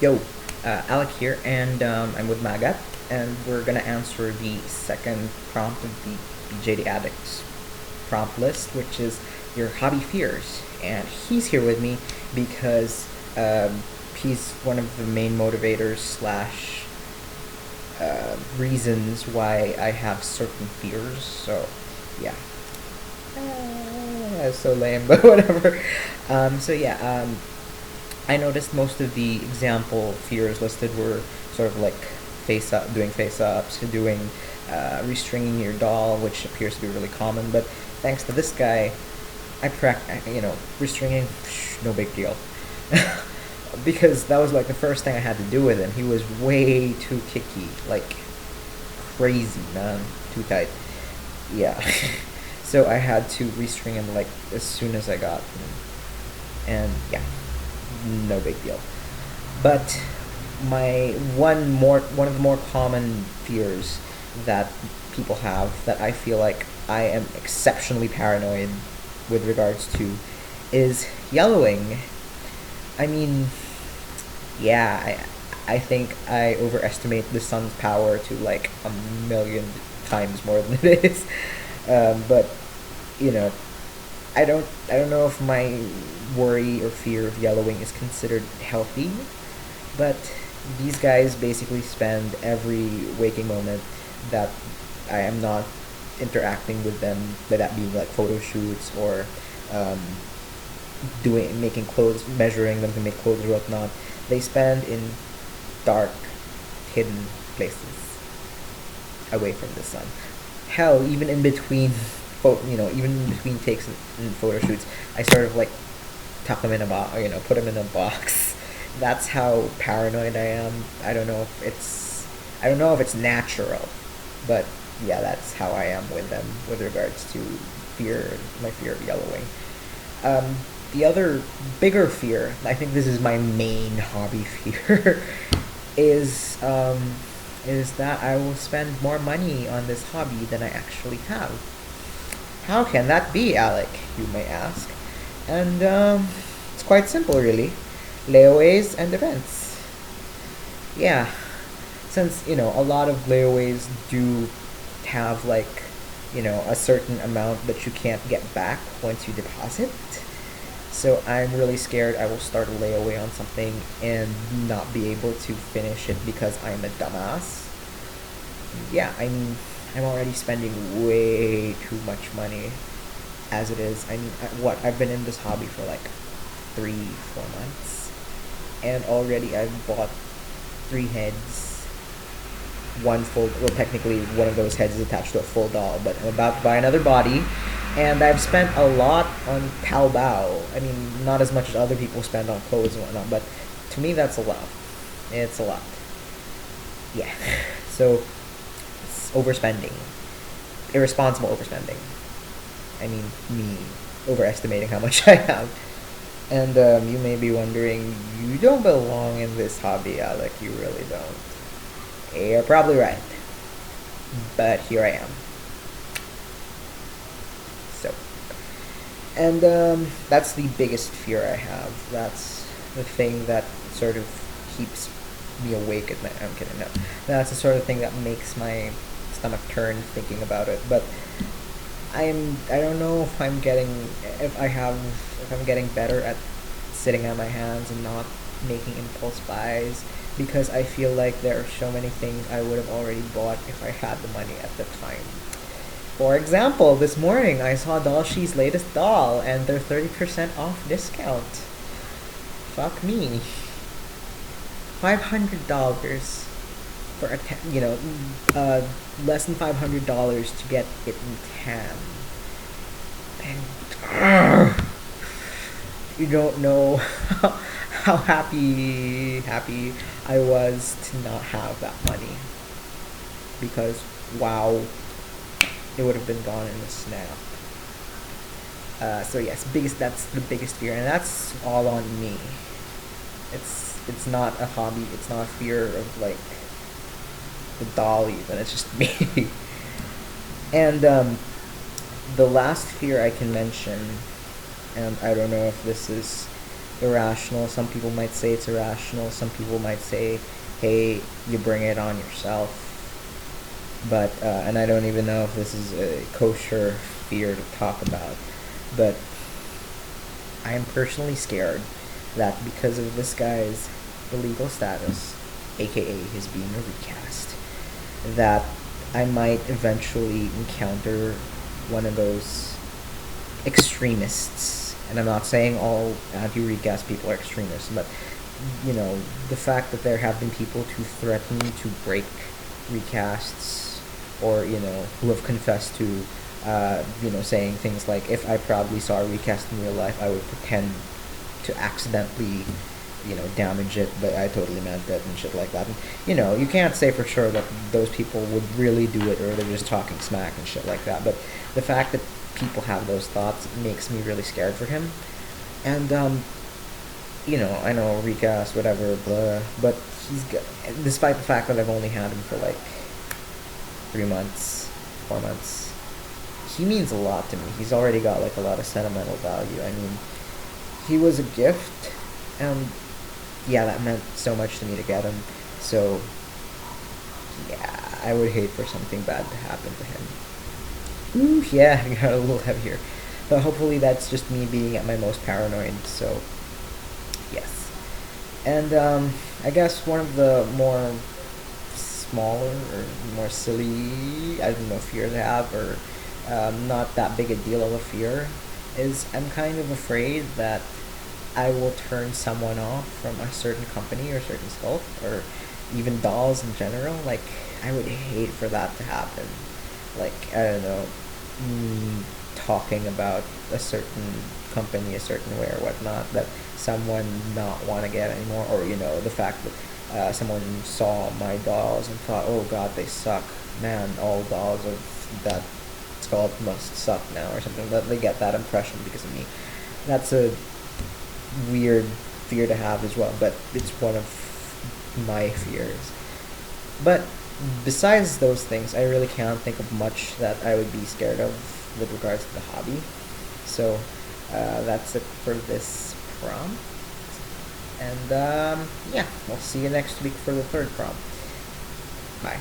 Yo, Alec here, and I'm with Magat, and we're gonna answer the second prompt of the BJD Addicts prompt list, which is your hobby fears. And he's here with me because he's one of the main motivators slash reasons why I have certain fears. So, yeah. So lame, but whatever. I noticed most of the example fears listed were sort of like doing face ups, doing restringing your doll, which appears to be really common. But thanks to this guy, restringing, no big deal. Because that was like the first thing I had to do with him. He was way too kicky, like crazy, man, too tight. Yeah. So I had to restring him like as soon as I got him, and yeah, no big deal. But my one of the more common fears that people have that I feel like I am exceptionally paranoid with regards to is yellowing. I mean, yeah, I think I overestimate the sun's power to like a million times more than it is. But you know, I don't know if my worry or fear of yellowing is considered healthy, but these guys basically spend every waking moment that I am not interacting with them, by that being like photo shoots or um, making clothes, measuring them to make clothes or whatnot. They spend in dark, hidden places away from the sun. Hell, even in between, even in between takes and photo shoots, I sort of like tuck them in a box, put them in a box. That's how paranoid I am. I don't know if it's natural, but yeah, that's how I am with them with regards to my fear of yellowing. The other bigger fear, I think this is my main hobby fear, is is that I will spend more money on this hobby than I actually have. How can that be, Alec? You may ask. And it's quite simple, really. Layaways and events. Yeah, since a lot of layaways do have like a certain amount that you can't get back once you deposit. So I'm really scared I will start a layaway on something and not be able to finish it because I'm a dumbass. Yeah, I'm already spending way too much money as it is. I mean, I've been in this hobby for like 3-4 months, and already I've bought 3 heads. Technically one of those heads is attached to a full doll, but I'm about to buy another body, and I've spent a lot on Taobao. I mean, not as much as other people spend on clothes and whatnot, but to me that's a lot. It's a lot. Yeah. So, it's overspending. Irresponsible overspending. I mean, me overestimating how much I have. And you may be wondering, you don't belong in this hobby, Alec. You really don't. You're probably right. But here I am. So, and that's the biggest fear I have. That's the thing that sort of keeps me awake at night. I'm kidding. No, that's the sort of thing that makes my stomach turn thinking about it. But I don't know if I'm getting better at sitting on my hands and not making impulse buys, because I feel like there are so many things I would have already bought if I had the money at the time. For example, this morning I saw Dolshi's latest doll and their 30% off discount. Fuck me. $500 for less than $500 to get it in tan. And you don't know how happy I was to not have that money, because wow, it would have been gone in a snap. So yes, that's the biggest fear, and that's all on me. It's not a hobby. It's not a fear of like the doll even. It's just me. And the last fear I can mention, and I don't know if this is irrational. Some people might say it's irrational. Some people might say, hey, you bring it on yourself. But and I don't even know if this is a kosher fear to talk about, but I am personally scared that because of this guy's illegal status, aka his being a recast, that I might eventually encounter one of those extremists. And I'm not saying all anti-recast people are extremists, but you know, the fact that there have been people who threaten to break recasts, or you know, who have confessed to you know, saying things like, if I probably saw a recast in real life, I would pretend to accidentally, you know, damage it, but I totally meant it and shit like that. And, you know, you can't say for sure that those people would really do it, or they're just talking smack and shit like that. But the fact that people have those thoughts makes me really scared for him. And you know, I know recast, whatever, blah, but he's got, despite the fact that I've only had him for like 3 months, 4 months, he means a lot to me. He's already got like a lot of sentimental value. I mean, he was a gift, and yeah, that meant so much to me to get him. So yeah, I would hate for something bad to happen to him. Ooh, yeah, it got a little heavier. But hopefully that's just me being at my most paranoid, so yes. And I guess one of the more smaller or more silly, I don't know, fears I have, or not that big a deal of a fear, is I'm kind of afraid that I will turn someone off from a certain company or certain sculpt, or even dolls in general. Like, I would hate for that to happen. Like, I don't know, talking about a certain company a certain way or whatnot, that someone not want to get anymore, or you know, the fact that someone saw my dolls and thought, oh god, they suck, man, all dolls of that sculpt must suck now, or something, that they get that impression because of me. That's a weird fear to have as well, but it's one of my fears. But besides those things, I really can't think of much that I would be scared of with regards to the hobby. So that's it for this prompt. And yeah, I'll see you next week for the third prompt. Bye.